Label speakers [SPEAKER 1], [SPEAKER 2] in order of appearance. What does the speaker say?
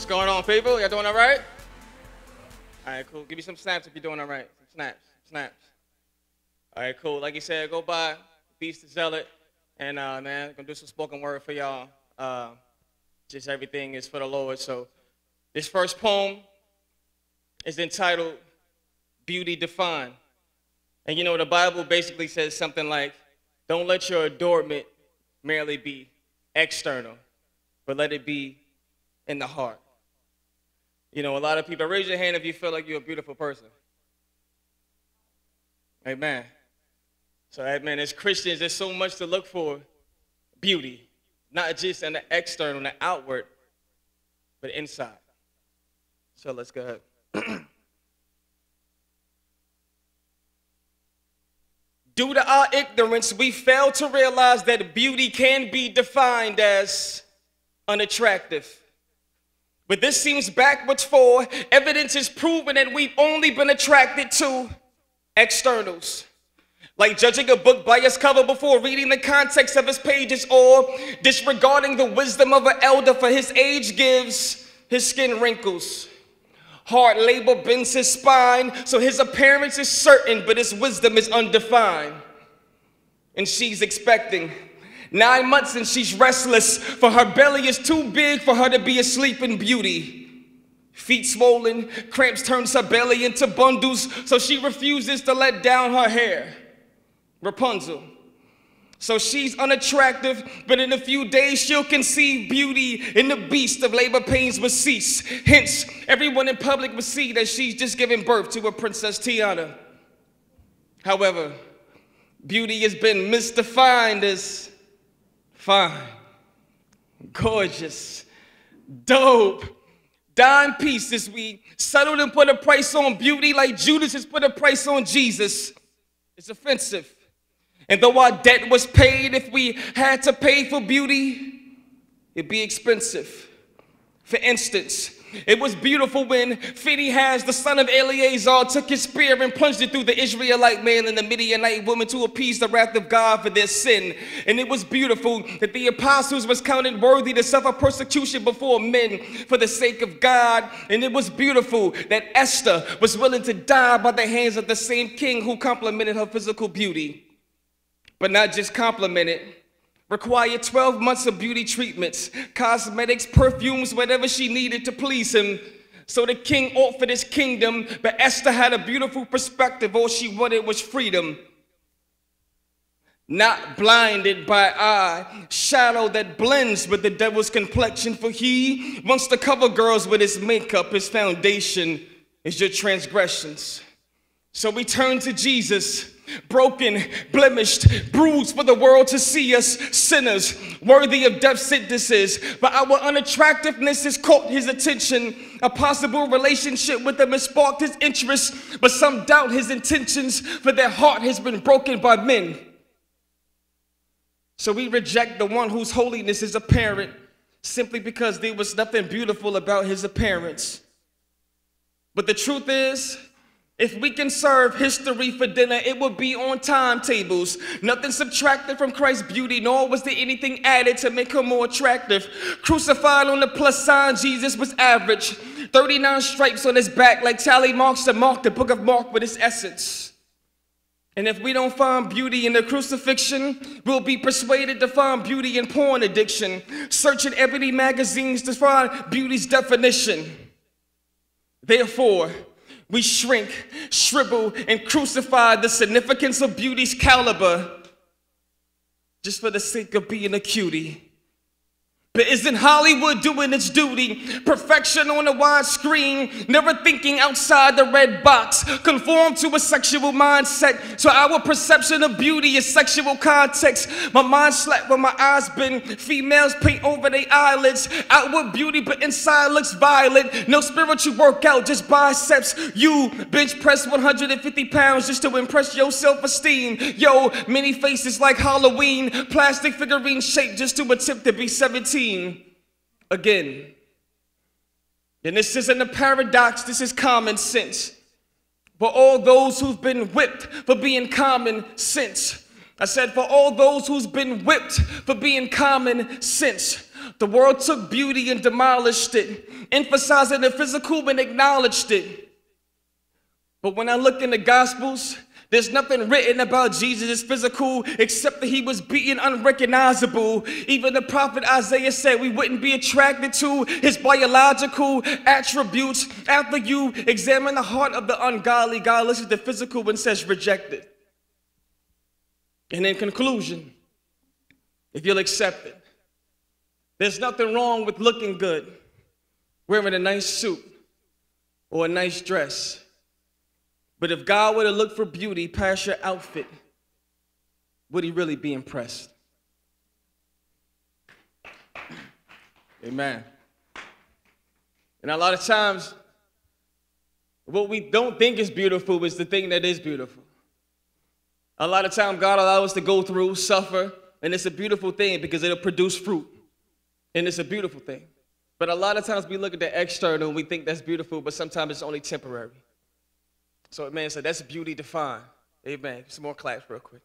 [SPEAKER 1] What's going on, people? Y'all doing all right? All right, cool. Give me some snaps if you're doing all right. Some snaps. All right, cool. Like you said, go by Bese the Zealot, and man, gonna do some spoken word for y'all. Just everything is for the Lord. So this first poem is entitled "Beauty Defined," and you know the Bible basically says something like, "Don't let your adornment merely be external, but let it be in the heart." You know, a lot of people, raise your hand if you feel like you're a beautiful person. Amen. So, amen, as Christians, there's so much to look for. Beauty, not just in the external, in the outward, but inside. So let's go ahead. Due to our ignorance, we fail to realize that beauty can be defined as unattractive. But this seems backwards, for evidence is proven that we've only been attracted to externals. Like judging a book by its cover before reading the context of its pages, or disregarding the wisdom of an elder, for his age gives his skin wrinkles. Hard labor bends his spine, so his appearance is certain, but his wisdom is undefined. And she's expecting 9 months and she's restless, for her belly is too big for her to be asleep in beauty. Feet swollen, cramps turns her belly into bundles, so she refuses to let down her hair. Rapunzel. So she's unattractive, but in a few days she'll conceive beauty, and the beast of labor pains will cease. Hence, everyone in public will see that she's just giving birth to a Princess Tiana. However, beauty has been misdefined as fine, gorgeous, dope, dime pieces. We settled and put a price on beauty like Judas has put a price on Jesus. It's offensive. And though our debt was paid, if we had to pay for beauty, it'd be expensive. For instance, it was beautiful when Phinehas, the son of Eleazar, took his spear and plunged it through the Israelite man and the Midianite woman to appease the wrath of God for their sin. And it was beautiful that the apostles was counted worthy to suffer persecution before men for the sake of God. And it was beautiful that Esther was willing to die by the hands of the same king who complimented her physical beauty. But not just complimented. Required 12 months of beauty treatments, cosmetics, perfumes, whatever she needed to please him. So the king offered his kingdom, but Esther had a beautiful perspective. All she wanted was freedom. Not blinded by eye shadow that blends with the devil's complexion, for he wants to cover girls with his makeup. His foundation is your transgressions. So we turn to Jesus, broken, blemished, bruised for the world to see us, sinners, worthy of death sentences. But our unattractiveness has caught his attention. A possible relationship with him has sparked his interest, but some doubt his intentions, for their heart has been broken by men. So we reject the one whose holiness is apparent, simply because there was nothing beautiful about his appearance. But the truth is, if we can serve history for dinner, it would be on timetables. Nothing subtracted from Christ's beauty, nor was there anything added to make her more attractive. Crucified on the plus sign, Jesus was average. 39 stripes on his back like tally marks to mark the book of Mark with its essence. And if we don't find beauty in the crucifixion, we'll be persuaded to find beauty in porn addiction, searching ebony magazines to find beauty's definition. Therefore, we shrink, shrivel, and crucify the significance of beauty's caliber just for the sake of being a cutie. But isn't Hollywood doing its duty? Perfection on a wide screen, never thinking outside the red box. Conform to a sexual mindset, so our perception of beauty is sexual context. My mind slapped when my eyes been. Females paint over their eyelids. Outward beauty, but inside looks violent. No spiritual workout, just biceps. You bench press 150 pounds just to impress your self-esteem. Yo, many faces like Halloween. Plastic figurine shaped just to attempt to be 17. Again. And this isn't a paradox, this is common sense. For all those who've been whipped for being common sense. I said, for all those who's been whipped for being common sense. The world took beauty and demolished it, emphasizing the physical and acknowledged it. But when I look in the Gospels, there's nothing written about Jesus' physical except that he was beaten unrecognizable. Even the prophet Isaiah said we wouldn't be attracted to his biological attributes. After you examine the heart of the ungodly, God looks at the physical and says rejected. And in conclusion, if you'll accept it, there's nothing wrong with looking good, wearing a nice suit or a nice dress. But if God were to look for beauty past your outfit, would he really be impressed? Amen. And a lot of times, what we don't think is beautiful is the thing that is beautiful. A lot of times, God allows us to go through, suffer, and it's a beautiful thing because it'll produce fruit. And it's a beautiful thing. But a lot of times we look at the external and we think that's beautiful, but sometimes it's only temporary. So, man, so that's beauty defined. Amen. Some more claps real quick.